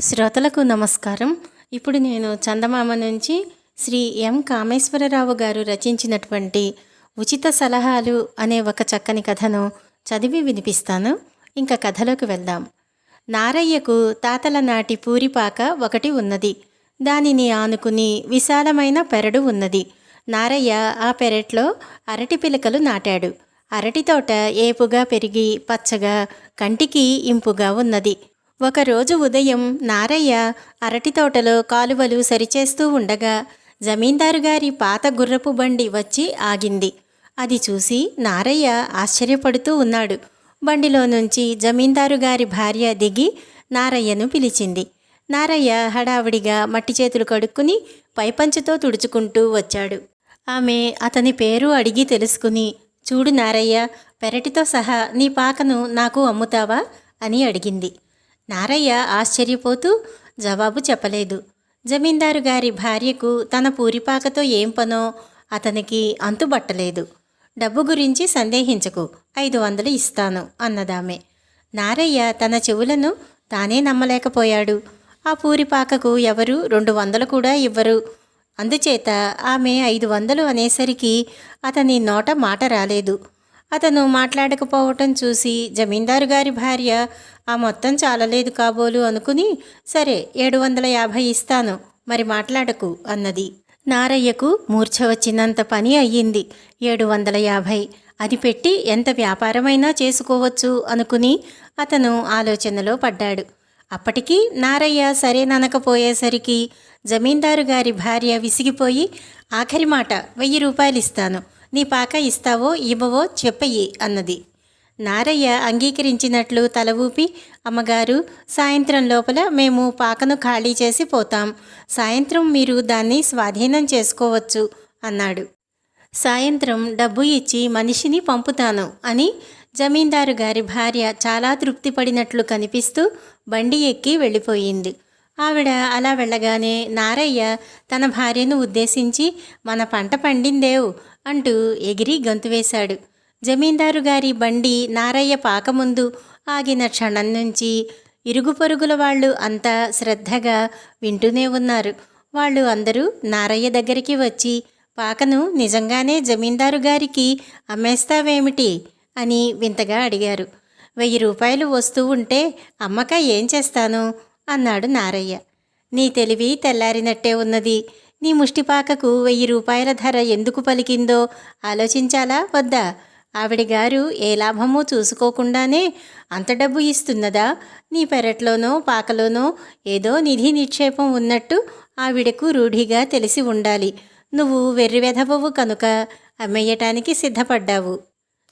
శ్రోతలకు నమస్కారం. ఇప్పుడు నేను చందమామ నుంచి శ్రీ ఎం కామేశ్వరరావు గారు రచించినటువంటి ఉచిత సలహాలు అనే ఒక చక్కని కథను చదివి వినిపిస్తాను. ఇంకా కథలోకి వెళ్దాం. నారయ్యకు తాతల నాటి పూరిపాక ఒకటి ఉన్నది. దానిని ఆనుకుని విశాలమైన పెరడు ఉన్నది. నారయ్య ఆ పెరట్లో అరటి పిలకలు నాటాడు. అరటి తోట ఏపుగా పెరిగి పచ్చగా కంటికి ఇంపుగా ఉన్నది. ఒకరోజు ఉదయం నారయ్య అరటి తోటలో కాలువలు సరిచేస్తూ ఉండగా జమీందారు గారి పాత గుర్రపు బండి వచ్చి ఆగింది. అది చూసి నారయ్య ఆశ్చర్యపడుతూ ఉన్నాడు. బండిలో నుంచి జమీందారు గారి భార్య దిగి నారయ్యను పిలిచింది. నారయ్య హడావిడిగా మట్టి చేతులు కడుక్కుని పైపంచుతో తుడుచుకుంటూ వచ్చాడు. ఆమె అతని పేరు అడిగి తెలుసుకుని, చూడు నారయ్య, పెరటితో సహా నీ పాకను నాకు అమ్ముతావా అని అడిగింది. నారయ్య ఆశ్చర్యపోతూ జవాబు చెప్పలేదు. జమీందారు గారి భార్యకు తన పూరిపాకతో ఏం పనో అతనికి అంతుబట్టలేదు. డబ్బు గురించి సందేహించకు, 500 ఇస్తాను అన్నదామె. నారయ్య తన చెవులను తానే నమ్మలేకపోయాడు. ఆ పూరిపాకకు ఎవరు 200 కూడా ఇవ్వరు. అందుచేత ఆమె 500 అనేసరికి అతని నోట మాట రాలేదు. అతను మాట్లాడకపోవటం చూసి జమీందారు గారి భార్య ఆ మొత్తం చాలలేదు కాబోలు అనుకుని, సరే 750 ఇస్తాను, మరి మాట్లాడకు అన్నది. నారయ్యకు మూర్ఛ వచ్చినంత పని అయ్యింది. 750, అది పెట్టి ఎంత వ్యాపారమైనా చేసుకోవచ్చు అనుకుని అతను ఆలోచనలో పడ్డాడు. అప్పటికి నారయ్య సరేననకపోయేసరికి జమీందారు గారి భార్య విసిగిపోయి, ఆఖరి మాట 1000 రూపాయలు ఇస్తాను, నీ పాక ఇస్తావో ఇవ్వవో చెప్పయ్యి అన్నది. నారయ్య అంగీకరించినట్లు తల ఊపి, అమ్మగారు, సాయంత్రం లోపల మేము పాకను ఖాళీ చేసి పోతాం. సాయంత్రం మీరు దాన్ని స్వాధీనం చేసుకోవచ్చు అన్నాడు. సాయంత్రం డబ్బు ఇచ్చి మనిషిని పంపుతాను అని జమీందారు గారి భార్య చాలా తృప్తిపడినట్లు కనిపిస్తూ బండి ఎక్కి వెళ్ళిపోయింది. ఆవిడ అలా వెళ్ళగానే నారయ్య తన భార్యను ఉద్దేశించి, మన పంట పండిందేవు అంటూ ఎగిరి గంతు వేశాడు. జమీందారు గారి బండి నారయ్య పాక ముందు ఆగిన క్షణం నుంచి ఇరుగు పొరుగుల వాళ్ళు అంతా శ్రద్ధగా వింటూనే ఉన్నారు. వాళ్ళు అందరూ నారయ్య దగ్గరికి వచ్చి, పాకను నిజంగానే జమీందారు గారికి అమ్మేస్తావేమిటి అని వింతగా అడిగారు. 1000 రూపాయలు వస్తూ ఉంటే అమ్మక ఏం చేస్తాను అన్నాడు నారయ్య. నీ తెలివి తెల్లారినట్టే ఉన్నది. నీ ముష్టిపాకకు 1000 రూపాయల ధర ఎందుకు పలికిందో ఆలోచించాలా వద్దా? ఆవిడగారు ఏ లాభమూ చూసుకోకుండానే అంత డబ్బు ఇస్తున్నదా? నీ పెరట్లోనో పాకలోనో ఏదో నిధి నిక్షేపం ఉన్నట్టు ఆవిడకు రూఢిగా తెలిసి ఉండాలి. నువ్వు వెర్రివెధవవు కనుక అమ్మేయటానికి సిద్ధపడ్డావు.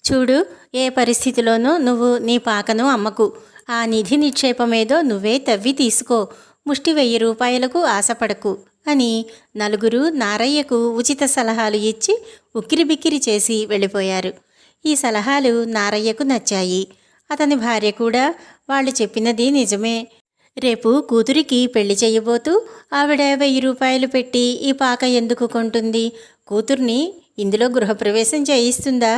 చూడు, ఏ పరిస్థితిలోనూ నువ్వు నీ పాకను అమ్మకు. ఆ నిధి నిక్షేపమేదో నువ్వే తవ్వి తీసుకో. ముష్టి 1000 రూపాయలకు ఆశపడకు అని నలుగురు నారయ్యకు ఉచిత సలహాలు ఇచ్చి ఉక్కిరిబిక్కిరి చేసి వెళ్ళిపోయారు. ఈ సలహాలు నారయ్యకు నచ్చాయి. అతని భార్య కూడా వాళ్ళు చెప్పినది నిజమే. రేపు కూతురికి పెళ్లి చేయబోతూ ఆవిడ 1000 రూపాయలు పెట్టి ఈ పాక ఎందుకు కొంటుంది? కూతుర్ని ఇందులో గృహప్రవేశం చేయిస్తుందా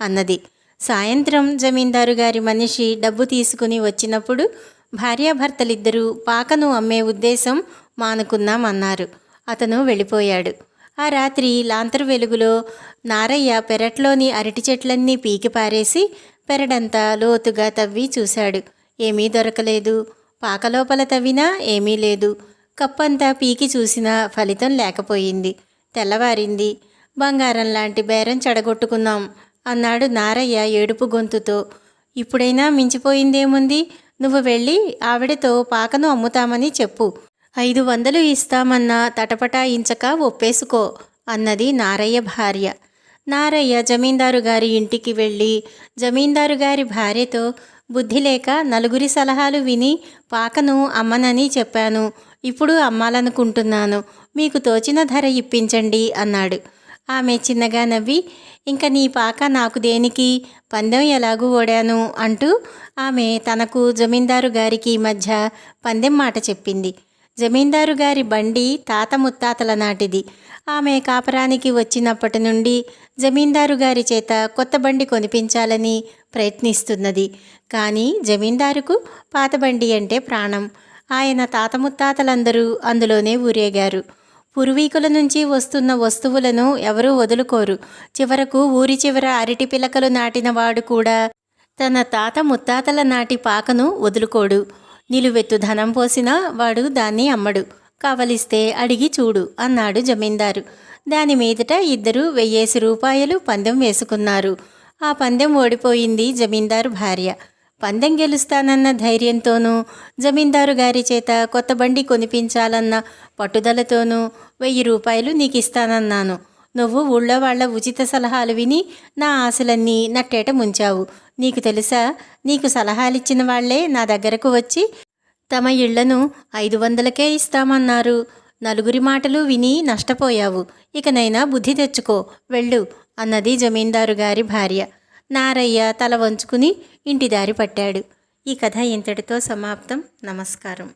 అన్నది. సాయంత్రం జమీందారు గారి మనిషి డబ్బు తీసుకుని వచ్చినప్పుడు భార్యాభర్తలిద్దరూ పాకను అమ్మే ఉద్దేశం మానుకున్నామన్నారు. అతను వెళ్ళిపోయాడు. ఆ రాత్రి లాంతరు వెలుగులో నారయ్య పెరట్లోని అరటి చెట్లన్నీ పీకి పారేసి పెరడంతా లోతుగా తవ్వి చూశాడు. ఏమీ దొరకలేదు. పాకలోపల తవ్వినా ఏమీ లేదు. కప్పంతా పీకి చూసినా ఫలితం లేకపోయింది. తెల్లవారింది. బంగారం లాంటి బేరం చెడగొట్టుకున్నాం అన్నాడు నారయ్య ఏడుపు గొంతుతో. ఇప్పుడైనా మించిపోయిందేముంది? నువ్వు వెళ్ళి ఆవిడతో పాకను అమ్ముతామని చెప్పు. 500 ఇస్తామన్నా తటపటాయించక ఒప్పేసుకో అన్నది నారయ్య భార్య. నారయ్య జమీందారు గారి ఇంటికి వెళ్ళి జమీందారు గారి భార్యతో, బుద్ధి లేక నలుగురి సలహాలు విని పాకను అమ్మనని చెప్పాను. ఇప్పుడు అమ్మాలనుకుంటున్నాను. మీకు తోచిన ధర ఇప్పించండి అన్నాడు. ఆమె చిన్నగా నవ్వి, ఇంక నీ పాక నాకు దేనికి? పందెం ఎలాగూ ఓడాను అంటూ ఆమె తనకు జమీందారు గారికి మధ్య పందెం మాట చెప్పింది. జమీందారు గారి బండి తాత ముత్తాతల నాటిది. ఆమె కాపరానికి వచ్చినప్పటి నుండి జమీందారు గారి చేత కొత్త బండి కొనిపించాలని ప్రయత్నిస్తున్నది. కానీ జమీందారుకు పాత బండి అంటే ప్రాణం. ఆయన తాత ముత్తాతలందరూ అందులోనే ఊరేగారు. పూర్వీకుల నుంచి వస్తున్న వస్తువులను ఎవరూ వదులుకోరు. చివరకు ఊరి చివర అరటి పిలకలు నాటినవాడు కూడా తన తాత ముత్తాతల నాటి పాకను వదులుకోడు. నిలువెత్తు ధనం పోసినా వాడు దాన్ని అమ్మడు. కావలిస్తే అడిగి చూడు అన్నాడు జమీందారు. దాని మీదట ఇద్దరు 1000 రూపాయలు పందెం వేసుకున్నారు. ఆ పందెం ఓడిపోయింది జమీందారు భార్య. పందెం గెలుస్తానన్న ధైర్యంతోనూ, జమీందారు గారి చేత కొత్త బండి కొనిపించాలన్న పట్టుదలతోనూ 1000 రూపాయలు నీకిస్తానన్నాను. నువ్వు ఊళ్ళో వాళ్ల ఉచిత సలహాలు విని నా ఆశలన్నీ నట్టేట ముంచావు. నీకు తెలుసా, నీకు సలహాలిచ్చిన వాళ్లే నా దగ్గరకు వచ్చి తమ ఇళ్లను 500కే ఇస్తామన్నారు. నలుగురి మాటలు విని నష్టపోయావు. ఇకనైనా బుద్ధి తెచ్చుకో, వెళ్ళు అన్నది జమీందారు గారి భార్య. నారయ్య తల వంచుకుని ఇంటి దారి పట్టాడు. ఈ కథ ఇంతటితో సమాప్తం. నమస్కారం.